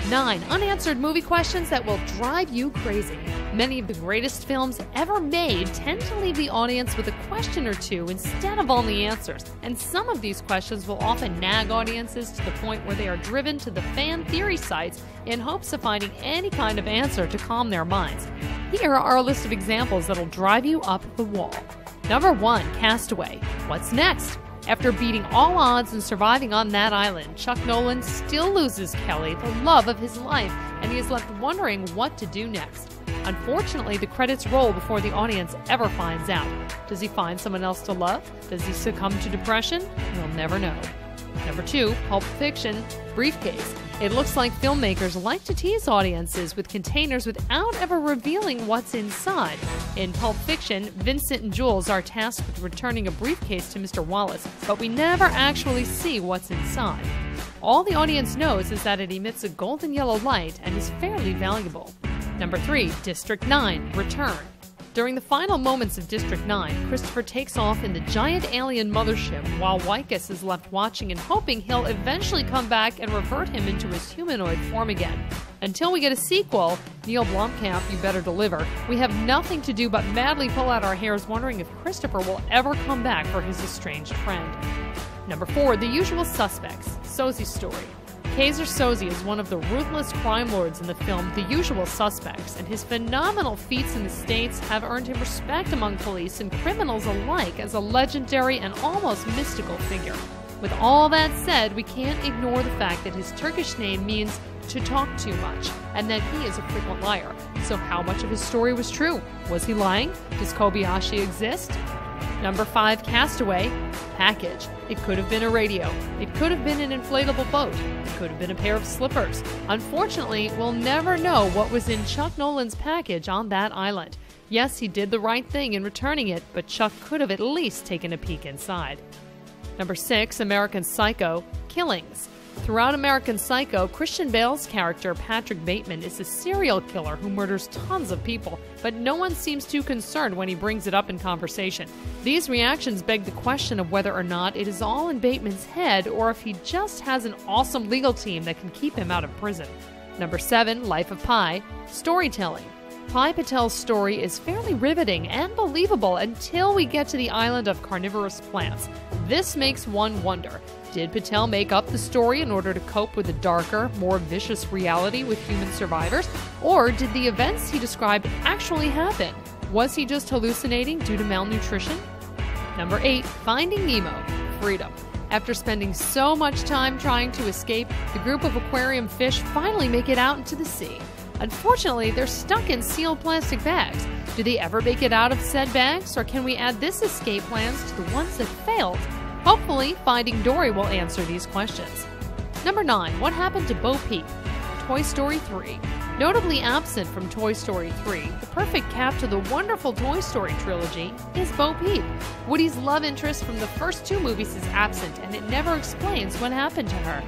9 unanswered movie questions that will drive you crazy. Many of the greatest films ever made tend to leave the audience with a question or two instead of only answers, and some of these questions will often nag audiences to the point where they are driven to the fan theory sites in hopes of finding any kind of answer to calm their minds. Here are a list of examples that'll drive you up the wall. Number 1. Castaway. What's next? After beating all odds and surviving on that island, Chuck Noland still loses Kelly, the love of his life, and he is left wondering what to do next. Unfortunately, the credits roll before the audience ever finds out. Does he find someone else to love? Does he succumb to depression? We'll never know. Number 2. Pulp Fiction. Briefcase. It looks like filmmakers like to tease audiences with containers without ever revealing what's inside. In Pulp Fiction, Vincent and Jules are tasked with returning a briefcase to Mr. Wallace, but we never actually see what's inside. All the audience knows is that it emits a golden yellow light and is fairly valuable. Number 3. District 9. Return. During the final moments of District 9, Christopher takes off in the giant alien mothership while Wallace is left watching and hoping he'll eventually come back and revert him into his humanoid form again. Until we get a sequel, Neil Blomkamp, you better deliver, we have nothing to do but madly pull out our hairs wondering if Christopher will ever come back for his estranged friend. Number 4. The Usual Suspects. Sozie's story. Kaiser Soze is one of the ruthless crime lords in the film The Usual Suspects, and his phenomenal feats in the States have earned him respect among police and criminals alike as a legendary and almost mystical figure. With all that said, we can't ignore the fact that his Turkish name means to talk too much, and that he is a frequent liar. So how much of his story was true? Was he lying? Does Kobayashi exist? Number 5. Castaway. Package. It could have been a radio. It could have been an inflatable boat. It could have been a pair of slippers. Unfortunately, we'll never know what was in Chuck Noland's package on that island. Yes, he did the right thing in returning it, but Chuck could have at least taken a peek inside. Number 6. American Psycho. Killings. Throughout American Psycho, Christian Bale's character, Patrick Bateman, is a serial killer who murders tons of people, but no one seems too concerned when he brings it up in conversation. These reactions beg the question of whether or not it is all in Bateman's head or if he just has an awesome legal team that can keep him out of prison. Number 7. Life of Pi. Storytelling. Pai Patel's story is fairly riveting and believable until we get to the island of carnivorous plants. This makes one wonder. Did Patel make up the story in order to cope with a darker, more vicious reality with human survivors? Or did the events he described actually happen? Was he just hallucinating due to malnutrition? Number 8. Finding Nemo. Freedom. After spending so much time trying to escape, the group of aquarium fish finally make it out into the sea. Unfortunately, they're stuck in sealed plastic bags. Do they ever make it out of said bags, or can we add this escape plans to the ones that failed? Hopefully, Finding Dory will answer these questions. Number 9. What happened to Bo Peep? Toy Story 3. Notably absent from Toy Story 3, the perfect cap to the wonderful Toy Story trilogy, is Bo Peep. Woody's love interest from the first 2 movies is absent, and it never explains what happened to her.